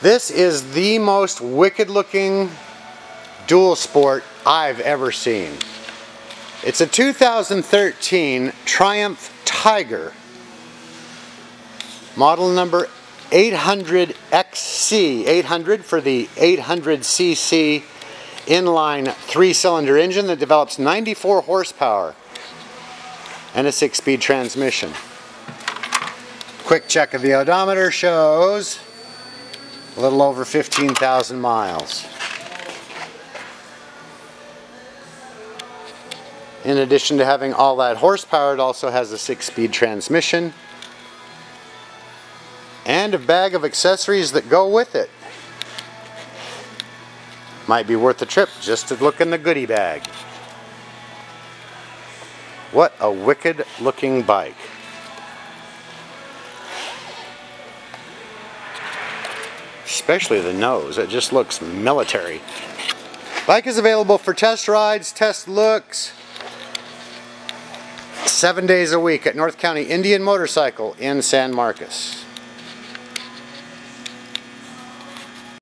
This is the most wicked looking dual sport I've ever seen. It's a 2013 Triumph Tiger, model number 800XC, 800 for the 800cc inline 3-cylinder engine that develops 94 horsepower and a 6-speed transmission. Quick check of the odometer shows a little over 15,000 miles. In addition to having all that horsepower, it also has a 6-speed transmission and a bag of accessories that go with it. Might be worth a trip just to look in the goodie bag. What a wicked looking bike. Especially the nose, it just looks military. Bike is available for test rides, test looks, 7 days a week at North County Indian Motorcycle in San Marcos.